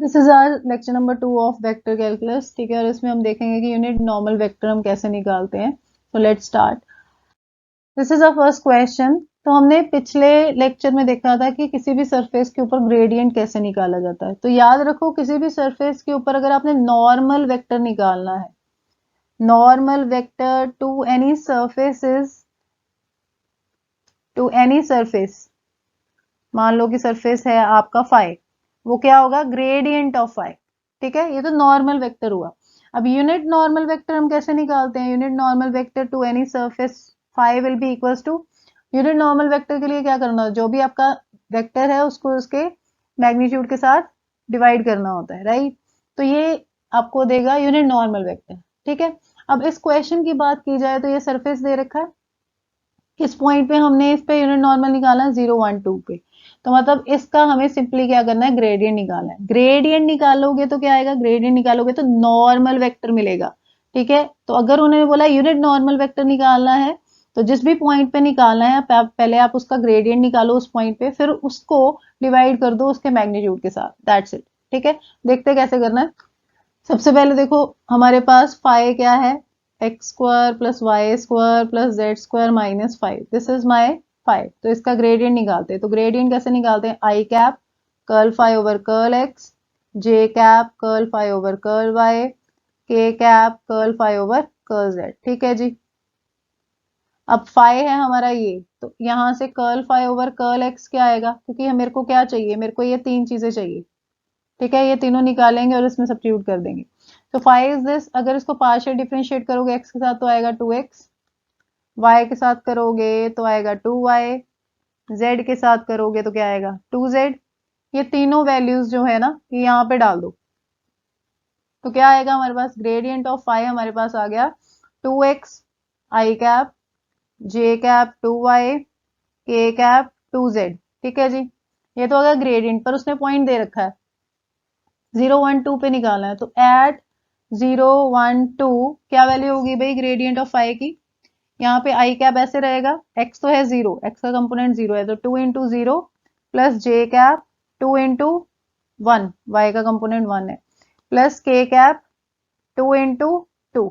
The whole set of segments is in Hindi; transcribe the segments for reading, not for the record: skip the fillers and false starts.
This is our lecture number 2 of vector calculus. ठीक है, और इसमें हम देखेंगे कि यूनिट नॉर्मल वेक्टर हम कैसे निकालते हैं। तो let's start. This is a first question. तो हमने पिछले लेक्चर में देखा था कि किसी भी सरफेस के ऊपर ग्रेडियंट कैसे निकाला जाता है। तो याद रखो, किसी भी सरफेस के ऊपर अगर आपने नॉर्मल वेक्टर निकालना है, normal vector to any surface is, to any surface, मान लो कि सरफेस है आपका फाई, वो क्या होगा, ग्रेडियंट ऑफ फाई। ठीक है, ये तो नॉर्मल वेक्टर हुआ। अब यूनिट नॉर्मल वेक्टर हम कैसे निकालते हैं? Unit normal vector to any surface phi will be equals to, unit normal vector के लिए क्या करना, जो भी आपका वेक्टर है उसको उसके मैग्नीट्यूड के साथ डिवाइड करना होता है, राइट। तो ये आपको देगा यूनिट नॉर्मल वेक्टर। ठीक है, अब इस क्वेश्चन की बात की जाए तो ये सरफेस दे रखा है, किस पॉइंट पे हमने इस पे यूनिट नॉर्मल निकाला है, 0 1 2 पे। तो मतलब इसका हमें सिंपली क्या करना है, ग्रेडियंट निकालना है। ग्रेडियंट निकालोगे तो क्या आएगा, ग्रेडियंट निकालोगे तो नॉर्मल वेक्टर मिलेगा। ठीक है, तो अगर उन्होंने बोला यूनिट नॉर्मल वेक्टर निकालना है, तो जिस भी पॉइंट पे निकालना है पहले आप उसका ग्रेडियंट निकालो उस पॉइंट पे, फिर उसको डिवाइड कर दो उसके मैग्नीट्यूड के साथ, दैट्स इट। ठीक है, देखते कैसे करना है। सबसे पहले देखो, हमारे पास फाई क्या है, x square plus y square plus z square minus five, this is my five. तो इसका ग्रेडियंट निकालते हैं। तो ग्रेडियंट कैसे निकालते हैं, I cap curl phi over curl X, J cap curl phi over curl Y, K cap curl phi over curl Z. ठीक है जी, अब फाई है हमारा ये, तो यहां से curl phi over curl x क्या आएगा, क्योंकि मेरे को क्या चाहिए, मेरे को ये तीन चीजें चाहिए। ठीक है, ये तीनों निकालेंगे और इसमें सब्स्टिट्यूट कर देंगे। तो फाइव इज दिस, अगर इसको पार्शियल डिफरेंशिएट करोगे एक्स के साथ तो आएगा 2x, वाई के साथ करोगे तो आएगा 2y, जेड के साथ करोगे तो क्या आएगा 2z। ये तीनों वैल्यूज जो है ना, ये यहाँ पे डाल दो। तो क्या आएगा हमारे पास, ग्रेडियंट ऑफ फाइव हमारे पास आ गया 2x आई कैप, जे कैप 2y, के कैप 2z। ठीक है जी, ये तो अगर ग्रेडियंट पर उसने पॉइंट दे रखा है, 0 1 2 पे निकालना है। तो एट 0 1 2 क्या वैल्यू होगी भाई ग्रेडियंट ऑफ फाइव की, यहाँ पे आई कैप ऐसे रहेगा, एक्स तो है 0, एक्स का कंपोनेंट 0 है, तो 2 इंटू 0 प्लस जे कैप 2 इंटू 1, वाई का कंपोनेंट 1 है, प्लस के कैप 2 इंटू 2।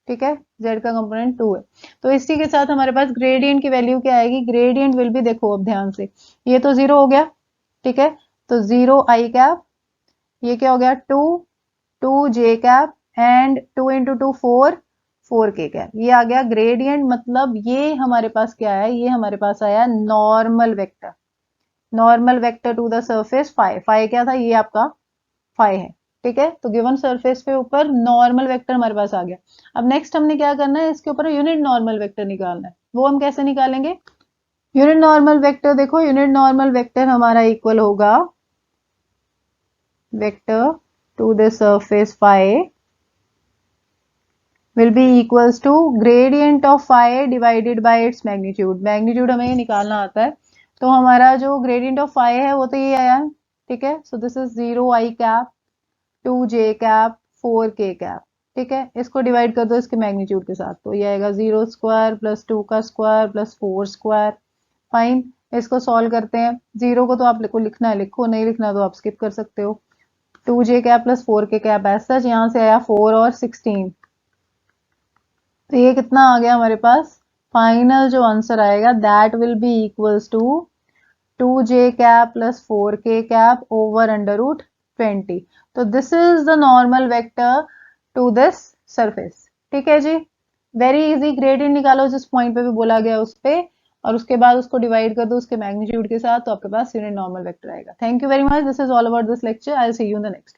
ठीक है, जेड का कंपोनेंट 2 है। तो इसी के साथ हमारे पास ग्रेडियंट की वैल्यू क्या आएगी, ग्रेडियंट विल बी, देखो अब ध्यान से, ये तो 0 हो गया। ठीक है, तो 0 आई कैप, ये क्या हो गया 2, 2 जे कैप एंड 2 इंटू 2 4, 4 के कैप, ये आ गया ग्रेडियंट। मतलब ये हमारे पास क्या है, ये हमारे पास आया normal vector, normal vector to the surface phi. Phi क्या था, ये आपका फाई है। ठीक है, तो गिवन सरफेस पे ऊपर नॉर्मल वेक्टर हमारे पास आ गया। अब नेक्स्ट हमने क्या करना है, इसके ऊपर यूनिट नॉर्मल वेक्टर निकालना है। वो हम कैसे निकालेंगे, यूनिट नॉर्मल वेक्टर, देखो यूनिट नॉर्मल वेक्टर हमारा इक्वल होगा vector to the surface phi will be equals to gradient of phi divided by its magnitude। Magnitude हमें निकालना आता है, तो हमारा जो gradient of phi है वो तो ये आया। ठीक है, so this is 0 i cap, 2 j cap, 4 k cap. ठीक है, इसको डिवाइड कर दो इसके मैग्नीट्यूड के साथ, तो ये आएगा 0 स्क्वायर प्लस 2 का स्क्वायर प्लस 4 स्क्वायर। फाइन, इसको सॉल्व करते हैं। 0 को तो आपको लिखना है लिखो, नहीं लिखना तो आप स्किप कर सकते हो। 2 j cap plus 4 k cap, ऐसा यहाँ से आया 4 और 16। तो ये कितना आ गया हमारे पास, फाइनल जो आंसर आएगा that will be equals to 2j cap plus 4k cap over under root 20। तो this is the normal vector to this surface. ठीक है जी, वेरी इजी। ग्रेडियंट निकालो जिस पॉइंट पे भी बोला गया उस पे, और उसके बाद उसको डिवाइड कर दो उसके मैग्नीट्यूड के साथ, तो आपके पास यूनिट नॉर्मल वेक्टर आएगा। Thank you very much, this is all about this lecture, I will see you in the next.